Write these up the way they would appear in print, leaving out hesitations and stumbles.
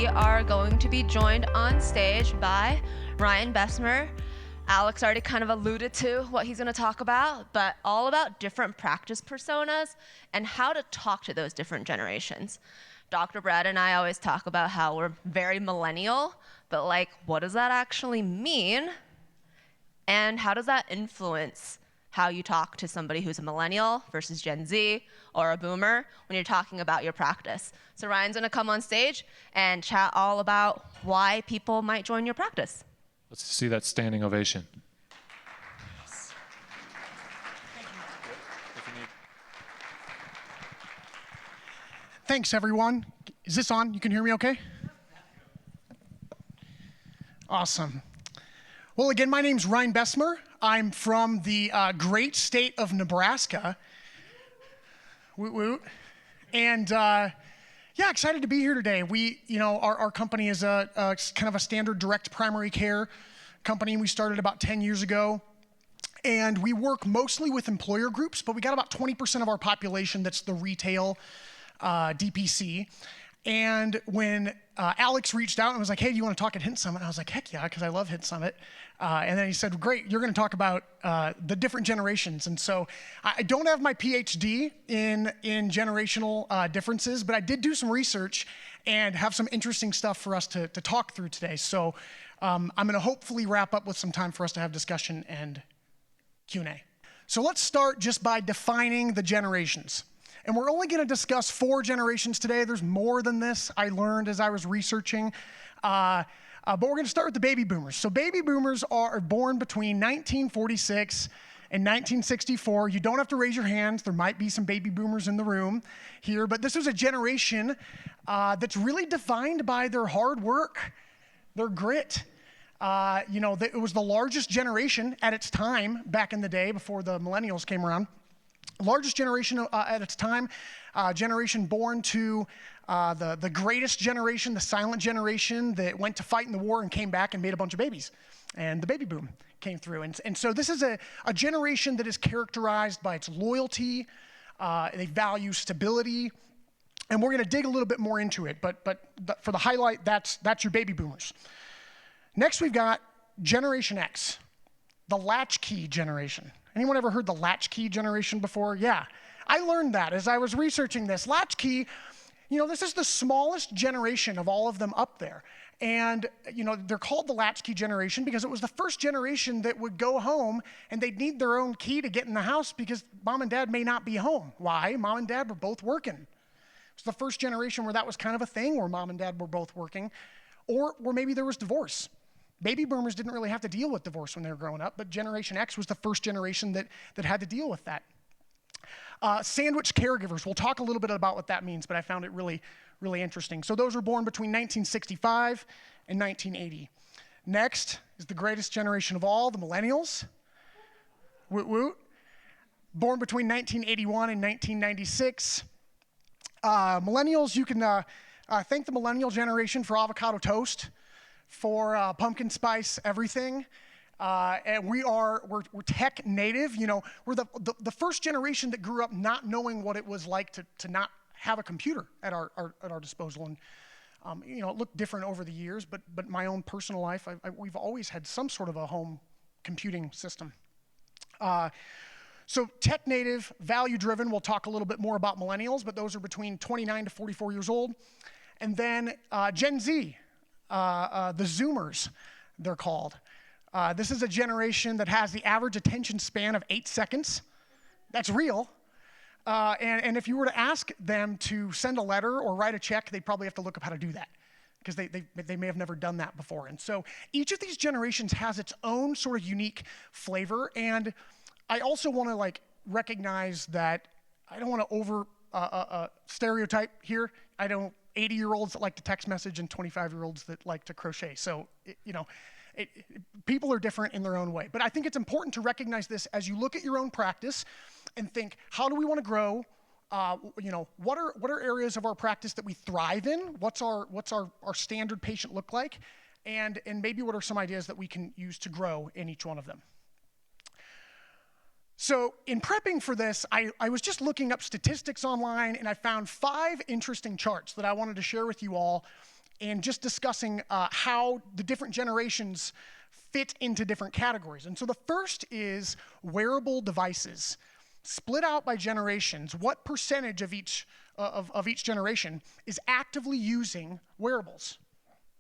we are going to be joined on stage by Ryne, Bessmer. Alex already kind of alluded to what he's going to talk about, but all about different practice personas and how to talk to those different generations. Dr. Brad and I always talk about how we're very millennial, but like, what does that actually mean? And how does that influence how you talk to somebody who's a millennial versus Gen Z or a boomer when you're talking about your practice? So Ryan's gonna come on stage and chat all about why people might join your practice. Let's see that standing ovation. Thanks, everyone. Is this on? You can hear me okay? Awesome. Well, again, my name's Ryne Bessmer. I'm from the great state of Nebraska. Woot woot. And yeah, excited to be here today. Our company is a kind of a standard direct primary care company. We started about 10 years ago. And we work mostly with employer groups, but we got about 20% of our population that's the retail DPC. And when Alex reached out and was like, hey, do you want to talk at Hint Summit? I was like, heck yeah, because I love Hint Summit. And then he said, great, you're going to talk about the different generations. And so I don't have my PhD in generational differences, but I did do some research and have some interesting stuff for us to talk through today. So I'm going to hopefully wrap up with some time for us to have discussion and Q&A. So let's start just by defining the generations. And we're only going to discuss 4 generations today. There's more than this, I learned as I was researching. But we're going to start with the baby boomers. So baby boomers are born between 1946 and 1964. You don't have to raise your hands. There might be some baby boomers in the room here. But this is a generation that's really defined by their hard work, their grit. It was the largest generation at its time back in the day before the millennials came around. Largest generation at its time, generation born to the greatest generation, the silent generation that went to fight in the war and came back and made a bunch of babies. And the baby boom came through. And so this is a generation that is characterized by its loyalty. They value stability. And we're going to dig a little bit more into it. But for the highlight, that's your baby boomers. Next, we've got Generation X, the latchkey generation. Anyone ever heard the latchkey generation before? Yeah, I learned that as I was researching this. Latchkey, this is the smallest generation of all of them up there. And, they're called the latchkey generation because it was the first generation that would go home and they'd need their own key to get in the house because mom and dad may not be home. Why? Mom and dad were both working. It's the first generation where that was kind of a thing, where mom and dad were both working, or maybe there was divorce. Baby boomers didn't really have to deal with divorce when they were growing up, but Generation X was the first generation that had to deal with that. Sandwich caregivers, we'll talk a little bit about what that means, but I found it really, really interesting. So those were born between 1965 and 1980. Next is the greatest generation of all, the Millennials. Woot woot. Born between 1981 and 1996. Millennials, you can thank the Millennial generation for avocado toast, for pumpkin spice everything, and we're tech native. We're the first generation that grew up not knowing what it was like to not have a computer at our disposal. And it looked different over the years, but my own personal life, we've always had some sort of a home computing system. So tech native, value driven. We'll talk a little bit more about millennials, but those are between 29 to 44 years old, and then Gen Z. The Zoomers, they're called. This is a generation that has the average attention span of 8 seconds. That's real. And if you were to ask them to send a letter or write a check, they'd probably have to look up how to do that because they may have never done that before. And so each of these generations has its own sort of unique flavor. And I also want to recognize that I don't want to over stereotype here. 80-year-olds that like to text message and 25-year-olds that like to crochet. So, people are different in their own way. But I think it's important to recognize this as you look at your own practice and think, how do we want to grow? What are areas of our practice that we thrive in? What's our standard patient look like? And maybe what are some ideas that we can use to grow in each one of them? So in prepping for this, I was just looking up statistics online, and I found 5 interesting charts that I wanted to share with you all and just discussing how the different generations fit into different categories. And so the first is wearable devices. Split out by generations, what percentage of each generation is actively using wearables?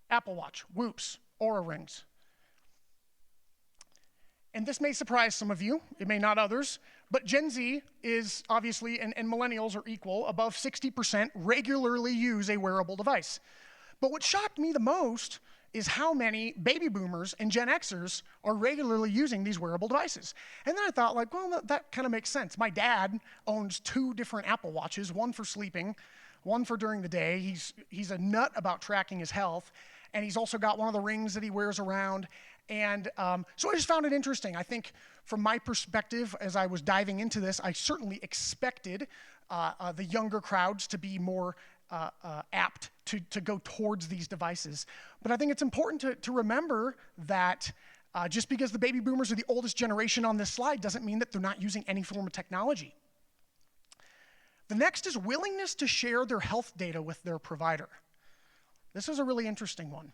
Apple Watch, Whoops, Oura Rings. And this may surprise some of you, it may not others, but Gen Z is obviously, and millennials are equal, above 60% regularly use a wearable device. But what shocked me the most is how many baby boomers and Gen Xers are regularly using these wearable devices. And then I thought, like, well, that kind of makes sense. My dad owns 2 different Apple Watches, one for sleeping, one for during the day. He's a nut about tracking his health, and he's also got one of the rings that he wears around. And so I just found it interesting. I think from my perspective, as I was diving into this, I certainly expected the younger crowds to be more apt to go towards these devices. But I think it's important to remember that just because the baby boomers are the oldest generation on this slide doesn't mean that they're not using any form of technology. The next is willingness to share their health data with their provider. This is a really interesting one.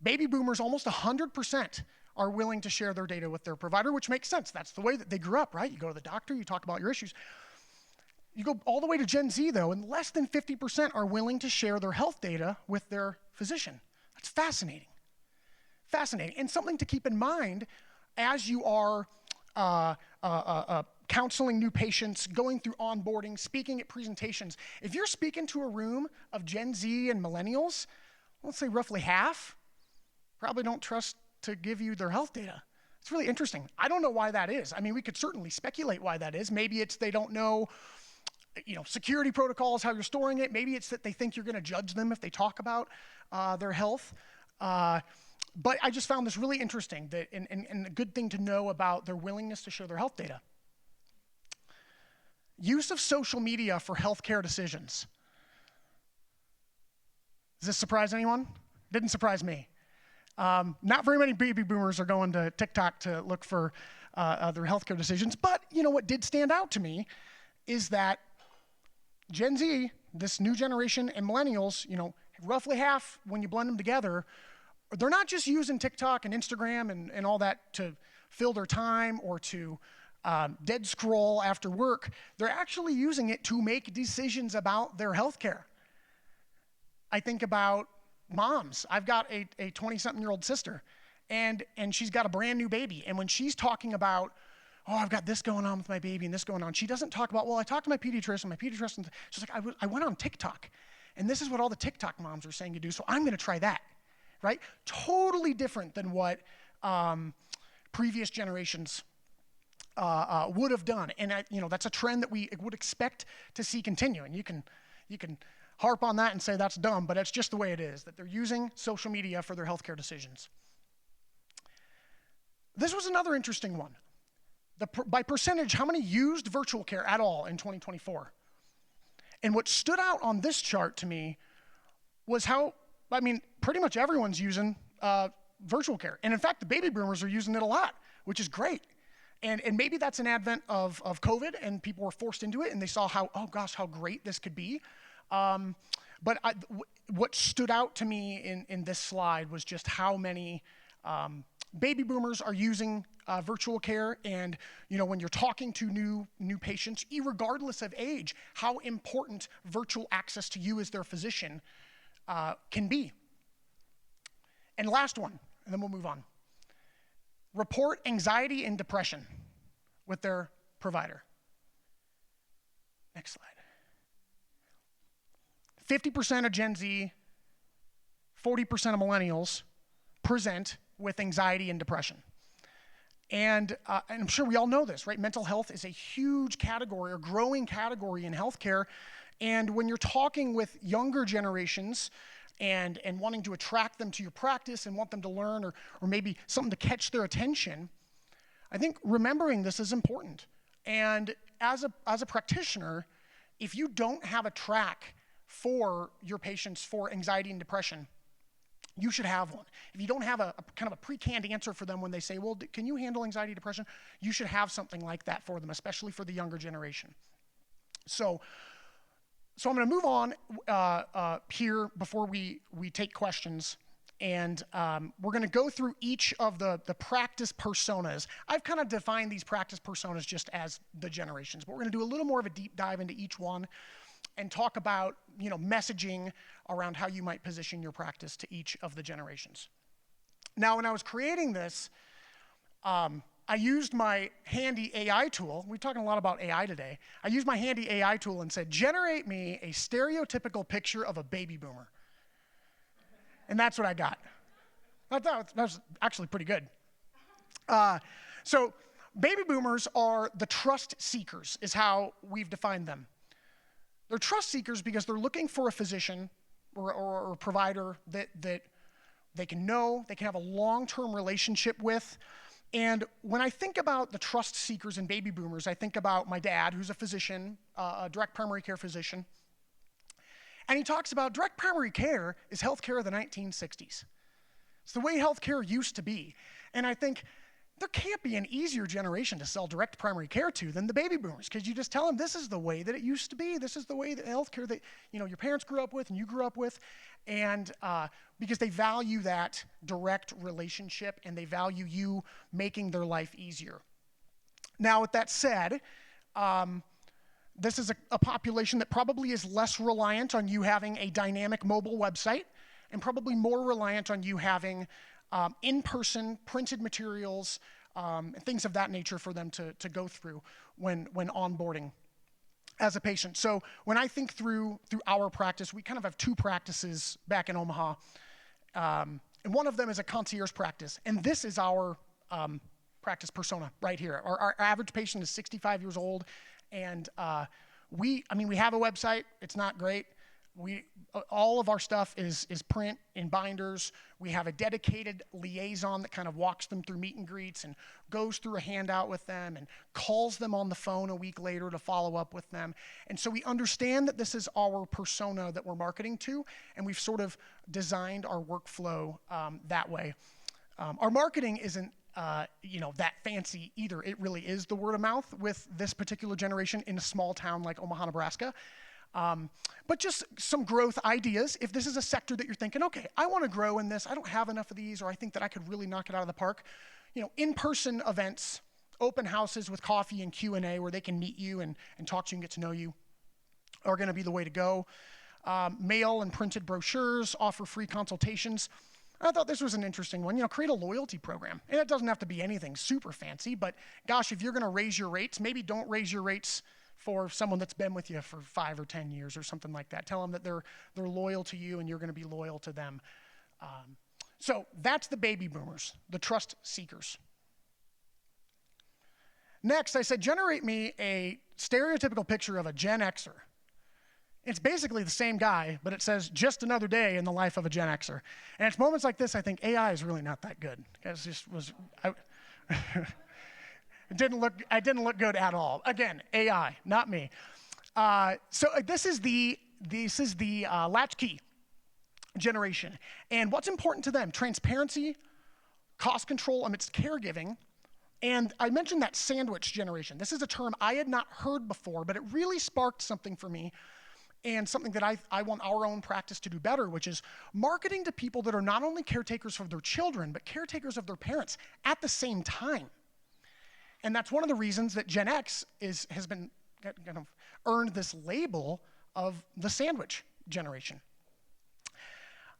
Baby boomers, almost 100%, are willing to share their data with their provider, which makes sense. That's the way that they grew up, right? You go to the doctor, you talk about your issues. You go all the way to Gen Z, though, and less than 50% are willing to share their health data with their physician. That's fascinating. Fascinating. And something to keep in mind as you are counseling new patients, going through onboarding, speaking at presentations. If you're speaking to a room of Gen Z and millennials, let's say roughly half, probably don't trust to give you their health data. It's really interesting. I don't know why that is. I mean, we could certainly speculate why that is. Maybe it's they don't know, security protocols, how you're storing it. Maybe it's that they think you're going to judge them if they talk about their health. But I just found this really interesting, that, and a good thing to know about their willingness to share their health data. Use of social media for healthcare decisions. Does this surprise anyone? Didn't surprise me. Not very many baby boomers are going to TikTok to look for their healthcare decisions. But what did stand out to me is that Gen Z, this new generation, and millennials, roughly half, when you blend them together, they're not just using TikTok and Instagram and all that to fill their time or to dead scroll after work. They're actually using it to make decisions about their healthcare. I think about moms. I've got a 20-something-year-old sister, and she's got a brand new baby. And when she's talking about, I've got this going on with my baby and this going on, she doesn't talk about, I talked to my pediatrician, she's like, I went on TikTok, and this is what all the TikTok moms are saying to do, so I'm going to try that, right? Totally different than what previous generations would have done. And that's a trend that we would expect to see continue. And you can harp on that and say that's dumb, but it's just the way it is, that they're using social media for their healthcare decisions. This was another interesting one. By percentage, how many used virtual care at all in 2024? And what stood out on this chart to me was how, pretty much everyone's using virtual care. And in fact, the baby boomers are using it a lot, which is great. And maybe that's an advent of COVID, and people were forced into it, and they saw how great this could be. But what stood out to me in this slide was just how many baby boomers are using virtual care. And when you're talking to new patients, regardless of age, how important virtual access to you as their physician can be. And last one, and then we'll move on. Report anxiety and depression with their provider. Next slide. 50% of Gen Z, 40% of millennials present with anxiety and depression. And I'm sure we all know this, right? Mental health is a huge category, or growing category in healthcare. And when you're talking with younger generations and wanting to attract them to your practice and want them to learn, or maybe something to catch their attention, I think remembering this is important. And as a practitioner, if you don't have a track for your patients for anxiety and depression, you should have one. If you don't have a kind of a pre-canned answer for them when they say, well, can you handle anxiety, depression? You should have something like that for them, especially for the younger generation. So So I'm going to move on here before we take questions. And we're going to go through each of the practice personas. I've kind of defined these practice personas just as the generations, but we're going to do a little more of a deep dive into each one and talk about, messaging around how you might position your practice to each of the generations. Now, when I was creating this, I used my handy AI tool. We're talking a lot about AI today. I used my handy AI tool and said, generate me a stereotypical picture of a baby boomer. And that's what I got. I thought that was actually pretty good. So baby boomers are the trust seekers, is how we've defined them. They're trust seekers because they're looking for a physician or a provider that they can know, they can have a long-term relationship with. And when I think about the trust seekers and baby boomers, I think about my dad, who's a physician, a direct primary care physician. And he talks about direct primary care is healthcare of the 1960s. It's the way healthcare used to be. And I think there can't be an easier generation to sell direct primary care to than the baby boomers, because you just tell them this is the way that it used to be. This is the way that healthcare that your parents grew up with and you grew up with, and because they value that direct relationship and they value you making their life easier. Now, with that said, this is a population that probably is less reliant on you having a dynamic mobile website and probably more reliant on you having in-person printed materials, things of that nature for them to go through when onboarding as a patient. So when I think through our practice, we kind of have two practices back in Omaha. And one of them is a concierge practice. And this is our practice persona right here. Our average patient is 65 years old. And we have a website. It's not great. All of our stuff is print in binders. We have a dedicated liaison that kind of walks them through meet and greets and goes through a handout with them and calls them on the phone a week later to follow up with them. And so we understand that this is our persona that we're marketing to, and we've sort of designed our workflow that way. Our marketing isn't that fancy either. It really is the word of mouth with this particular generation in a small town like Omaha, Nebraska. But just some growth ideas. If this is a sector that you're thinking, okay, I want to grow in this, I don't have enough of these, or I think that I could really knock it out of the park. In-person events, open houses with coffee and Q&A where they can meet you and talk to you and get to know you are going to be the way to go. Mail and printed brochures, offer free consultations. I thought this was an interesting one. Create a loyalty program. And it doesn't have to be anything super fancy, but gosh, if you're going to raise your rates, maybe don't raise your rates for someone that's been with you for 5 or 10 years or something like that. Tell them that they're loyal to you and you're going to be loyal to them. So that's the baby boomers, the trust seekers. Next, I said, generate me a stereotypical picture of a Gen Xer. It's basically the same guy, but it says just another day in the life of a Gen Xer. And it's moments like this I think AI is really not that good. It didn't look good at all. Again, AI, not me. So this is the latchkey generation. And what's important to them? Transparency, cost control amidst caregiving. And I mentioned that sandwich generation. This is a term I had not heard before, but it really sparked something for me and something that I want our own practice to do better, which is marketing to people that are not only caretakers for their children, but caretakers of their parents at the same time. And that's one of the reasons that Gen X has been kind of earned this label of the sandwich generation.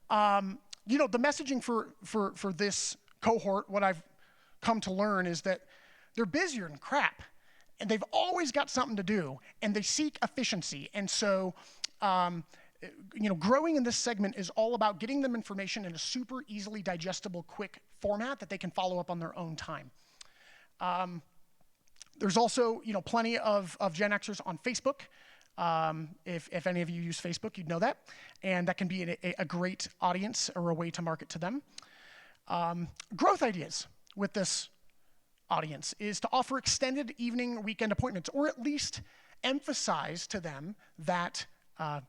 The messaging for this cohort, what I've come to learn is that they're busier than crap, and they've always got something to do, and they seek efficiency. And so, growing in this segment is all about getting them information in a super easily digestible, quick format that they can follow up on their own time. There's also, plenty of Gen Xers on Facebook. If any of you use Facebook, you'd know that. And that can be a great audience or a way to market to them. Growth ideas with this audience is to offer extended evening, weekend appointments, or at least emphasize to them that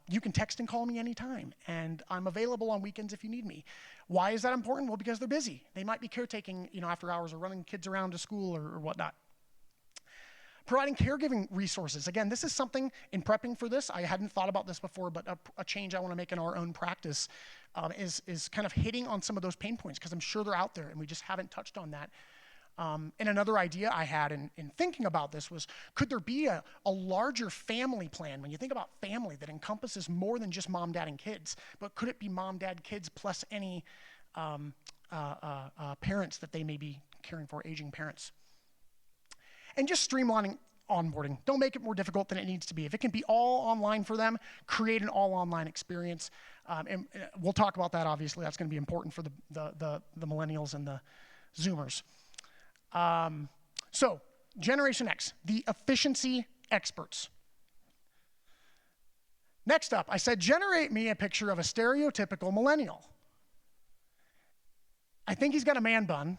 you can text and call me anytime, and I'm available on weekends if you need me. Why is that important? Well, because they're busy. They might be caretaking, after hours or running kids around to school or whatnot. Providing caregiving resources. Again, this is something in prepping for this, I hadn't thought about this before, but a change I want to make in our own practice is kind of hitting on some of those pain points, because I'm sure they're out there and we just haven't touched on that. And another idea I had in thinking about this was, could there be a larger family plan? When you think about family, that encompasses more than just mom, dad, and kids, but could it be mom, dad, kids, plus any parents that they may be caring for, aging parents? And just streamlining onboarding. Don't make it more difficult than it needs to be. If it can be all online for them, create an all online experience. And we'll talk about that, obviously. That's going to be important for the millennials and the Zoomers. So, Generation X, the efficiency experts. Next up, I said, generate me a picture of a stereotypical millennial. I think he's got a man bun.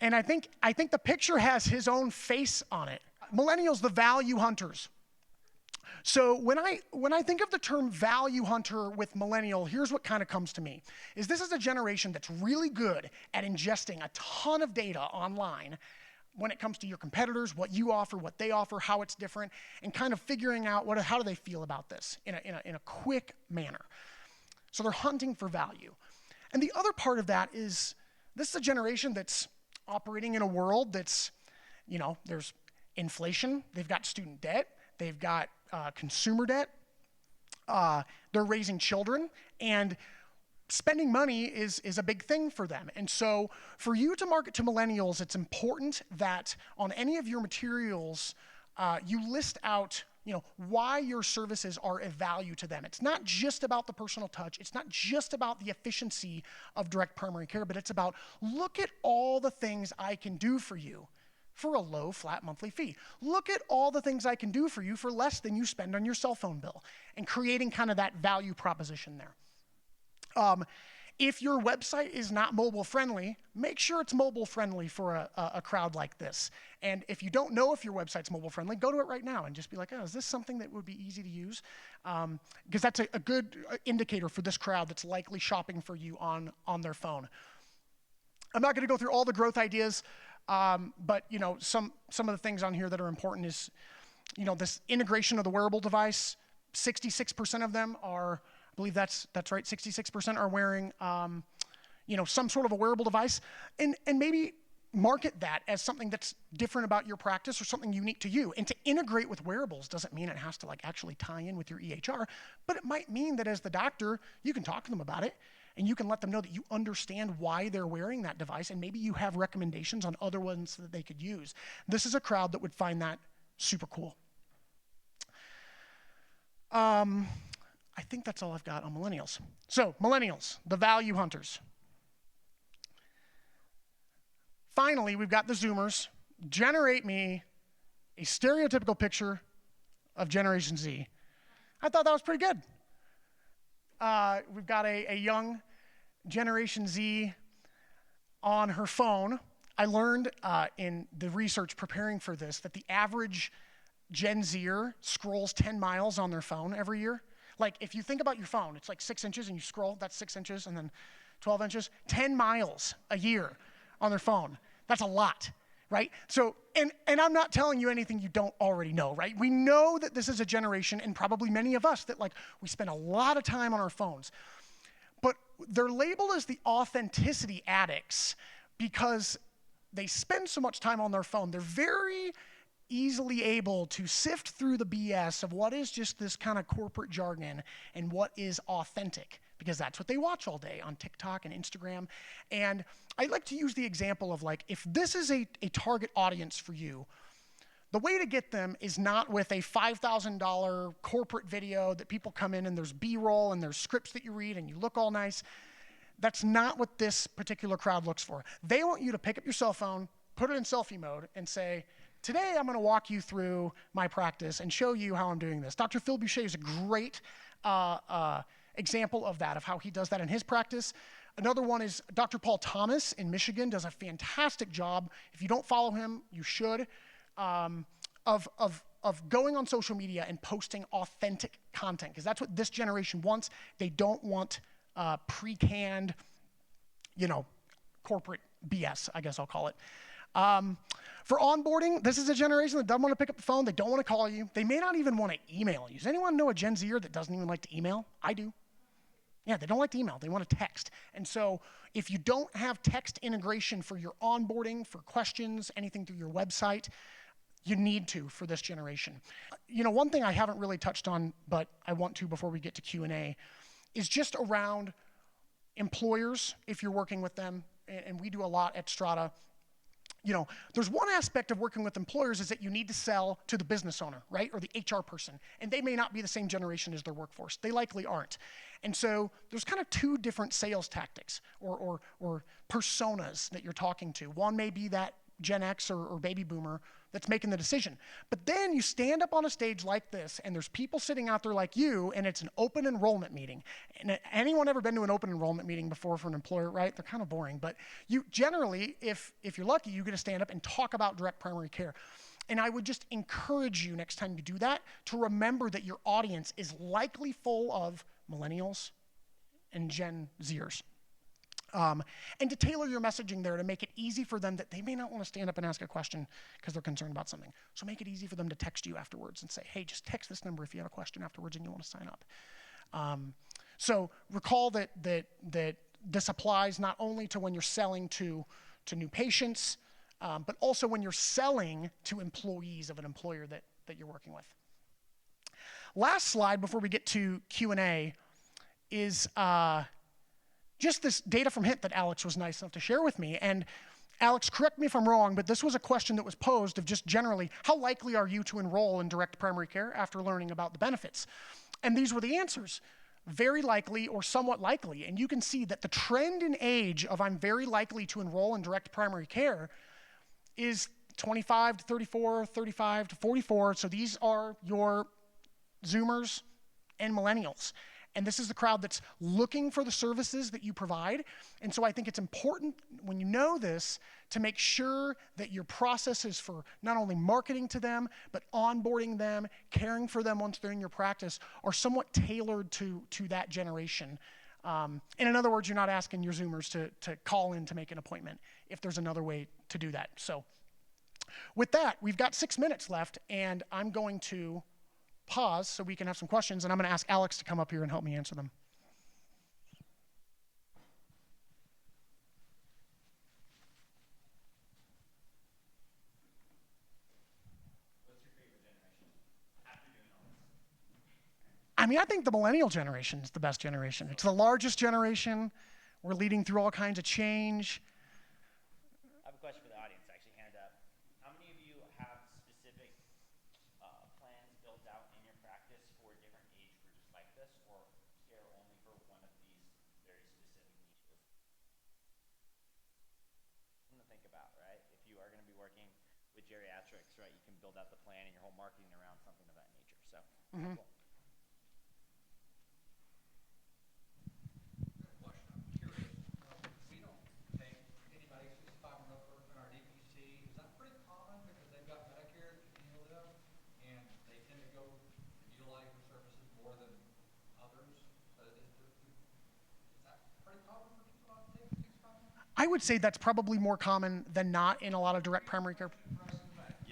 And I think the picture has his own face on it. Millennials, the value hunters. So when I think of the term value hunter with millennial, here's what kind of comes to me. This is a generation that's really good at ingesting a ton of data online when it comes to your competitors, what you offer, what they offer, how it's different, and kind of figuring out how do they feel about this in a quick manner. So they're hunting for value. And the other part of that is, this is a generation that's operating in a world that's, there's inflation, they've got student debt, they've got consumer debt, they're raising children, and spending money is a big thing for them. And so for you to market to millennials, it's important that on any of your materials, you list out why your services are of value to them. It's not just about the personal touch. It's not just about the efficiency of direct primary care, but it's about, look at all the things I can do for you for a low, flat monthly fee. Look at all the things I can do for you for less than you spend on your cell phone bill, and creating kind of that value proposition there. If your website is not mobile friendly, make sure it's mobile friendly for a crowd like this. And if you don't know if your website's mobile friendly, go to it right now and just be like, oh, is this something that would be easy to use? Because that's a good indicator for this crowd that's likely shopping for you on their phone. I'm not going to go through all the growth ideas, but some of the things on here that are important is, this integration of the wearable device. 66% of them are, I believe that's right, 66% are wearing some sort of a wearable device, and maybe market that as something that's different about your practice or something unique to you. And to integrate with wearables doesn't mean it has to actually tie in with your EHR, but it might mean that as the doctor, you can talk to them about it, and you can let them know that you understand why they're wearing that device, and maybe you have recommendations on other ones that they could use. This is a crowd that would find that super cool. I think that's all I've got on millennials. So, millennials, the value hunters. Finally, we've got the Zoomers. Generate me a stereotypical picture of Generation Z. I thought that was pretty good. We've got a young Generation Z on her phone. I learned in the research preparing for this that the average Gen Zer scrolls 10 miles on their phone every year. If you think about your phone, it's 6 inches and you scroll, that's 6 inches, and then 12 inches, 10 miles a year on their phone. That's a lot, right? So, and I'm not telling you anything you don't already know, right? We know that this is a generation, and probably many of us, that we spend a lot of time on our phones. But they're labeled as the authenticity addicts because they spend so much time on their phone. They're very easily able to sift through the BS of what is just this kind of corporate jargon and what is authentic, because that's what they watch all day on TikTok and Instagram. And I like to use the example of if this is a target audience for you, the way to get them is not with a $5,000 corporate video that people come in and there's B-roll and there's scripts that you read and you look all nice. That's not what this particular crowd looks for. They want you to pick up your cell phone, put it in selfie mode, and say, today I'm going to walk you through my practice and show you how I'm doing this. Dr. Phil Boucher is a great example of that, of how he does that in his practice. Another one is Dr. Paul Thomas in Michigan does a fantastic job. If you don't follow him, you should, of going on social media and posting authentic content, because that's what this generation wants. They don't want pre-canned, corporate BS, I guess I'll call it. For onboarding, this is a generation that doesn't want to pick up the phone. They don't want to call you. They may not even want to email you. Does anyone know a Gen Zer that doesn't even like to email? I do. Yeah, they don't like to email. They want to text. And so if you don't have text integration for your onboarding, for questions, anything through your website, you need to for this generation. One thing I haven't really touched on, but I want to before we get to Q&A, is just around employers, if you're working with them, and we do a lot at Strata. There's one aspect of working with employers is that you need to sell to the business owner, right? Or the HR person. And they may not be the same generation as their workforce. They likely aren't. And so there's kind of two different sales tactics or personas that you're talking to. One may be that Gen X or baby boomer that's making the decision. But then you stand up on a stage like this, and there's people sitting out there like you, and it's an open enrollment meeting. And anyone ever been to an open enrollment meeting before for an employer, right? They're kind of boring. But you generally, if you're lucky, you get to stand up and talk about direct primary care. And I would just encourage you next time you do that to remember that your audience is likely full of millennials and Gen Zers. And to tailor your messaging there to make it easy for them that they may not want to stand up and ask a question because they're concerned about something. So make it easy for them to text you afterwards and say, hey, just text this number if you have a question afterwards and you want to sign up. So recall that this applies not only to when you're selling to new patients, but also when you're selling to employees of an employer that you're working with. Last slide before we get to Q&A is just this data from HIT that Alex was nice enough to share with me. And Alex, correct me if I'm wrong, but this was a question that was posed of just generally, how likely are you to enroll in direct primary care after learning about the benefits? And these were the answers. Very likely or somewhat likely. And you can see that the trend in age of I'm very likely to enroll in direct primary care is 25 to 34, 35 to 44. So these are your Zoomers and millennials. And this is the crowd that's looking for the services that you provide. And so I think it's important when you know this to make sure that your processes for not only marketing to them, but onboarding them, caring for them once they're in your practice are somewhat tailored to that generation. And in other words, you're not asking your Zoomers to call in to make an appointment if there's another way to do that. So with that, we've got 6 minutes left, and I'm going to pause so we can have some questions, and I'm going to ask Alex to come up here and help me answer them. What's your favorite generation after doing all this? I mean, I think the millennial generation is the best generation. It's the largest generation. We're leading through all kinds of change. I have a question for the audience, actually, hand up. How many of you have specific plans built out in your practice for different age groups like this, or care only for one of these very specific niches? Something to think about, right? If you are going to be working with geriatrics, right, you can build out the plan and your whole marketing around something of that nature. So, cool. I would say that's probably more common than not in a lot of direct primary care.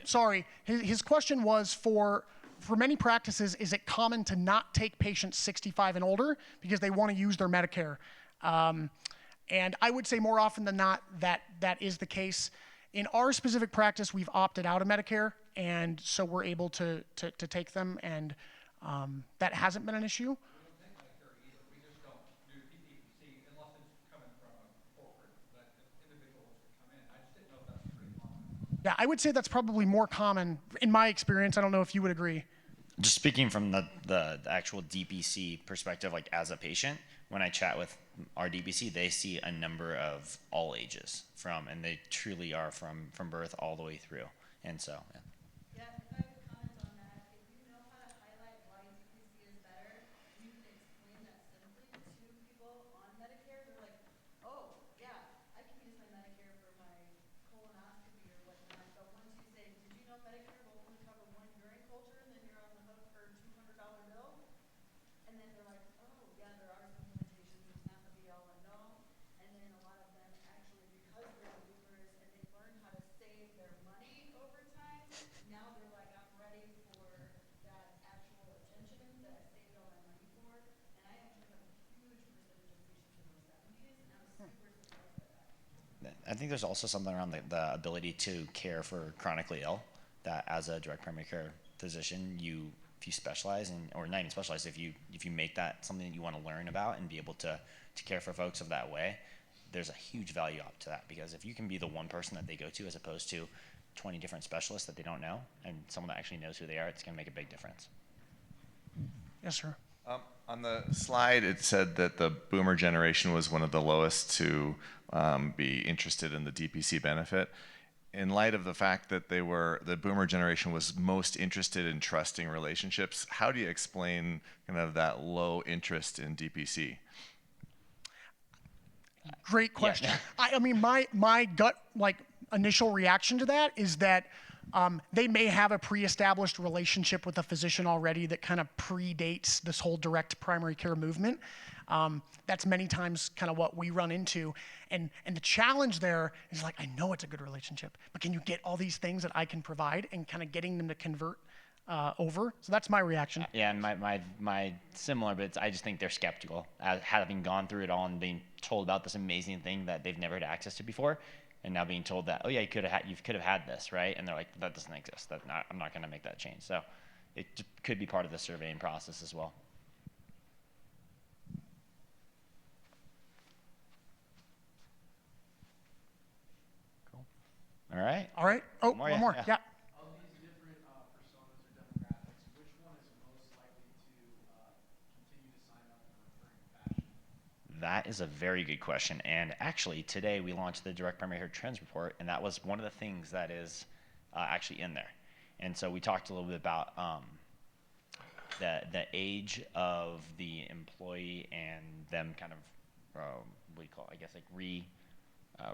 Sorry, his question was for many practices, is it common to not take patients 65 and older because they want to use their Medicare? And I would say more often than not that is the case. In our specific practice, we've opted out of Medicare, and so we're able to take them, and that hasn't been an issue. Yeah, I would say that's probably more common in my experience. I don't know if you would agree. Just speaking from the actual DPC perspective, like as a patient, when I chat with our DPC, they see a number of all ages and they truly are from birth all the way through. And so, yeah. Yeah, if I could comment on that, if you know how to highlight why DPC is better, and you can explain that simply to people on Medicare, they're like, oh, yeah, I can use my Medicare for my colonoscopy or whatnot. But once you say, did you know Medicare will only cover one urine culture, and then you're on the hook for a $200 bill? And then they're like, oh, yeah, there are some limitations. It's not the be-all and all. And then a lot of them actually, because they're boomers and they've learned how to save their money, overtime, now they're like, I'm ready for that actual attention that I saved all my money for. And I actually have a huge percentage of patients in those 70s, and I'm super surprised by that. I think there's also something around the ability to care for chronically ill, that as a direct primary care physician, if you specialize in, or not even specialize, if you make that something that you want to learn about and be able to care for folks of that way, there's a huge value up to that. Because if you can be the one person that they go to as opposed to 20 different specialists that they don't know, and someone that actually knows who they are, it's going to make a big difference. Yes, sir. On the slide, it said that the boomer generation was one of the lowest to be interested in the DPC benefit. In light of the fact that the boomer generation was most interested in trusting relationships, how do you explain kind of that low interest in DPC? Great question. Yeah. I mean, my gut initial reaction to that is that they may have a pre-established relationship with a physician already that kind of predates this whole direct primary care movement. That's many times kind of what we run into. And the challenge there is like, I know it's a good relationship, but can you get all these things that I can provide and kind of getting them to convert over? So that's my reaction. Yeah, and my similar, but I just think they're skeptical, having gone through it all and being told about this amazing thing that they've never had access to before, and now being told that, oh yeah, you could have had this, right? And they're like, that doesn't exist. I'm not going to make that change. So it could be part of the surveying process as well. Cool. All right. All right. Oh, One more, one more. Yeah. Of these different personas or demographics, which one is most likely to continue to sign up in a recurring fashion? That is a very good question. And actually, today we launched the Direct Primary Care Trends Report, and that was one of the things that is actually in there. And so we talked a little bit about the age of the employee and them kind of, what do you call it? I guess like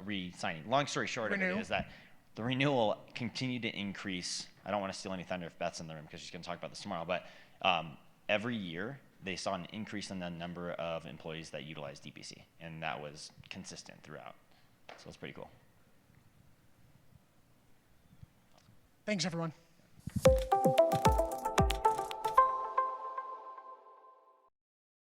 re-signing. Long story short of it is that the renewal continued to increase. I don't want to steal any thunder if Beth's in the room because she's going to talk about this tomorrow, but every year they saw an increase in the number of employees that utilized DPC, and that was consistent throughout. So it's pretty cool. Thanks, everyone.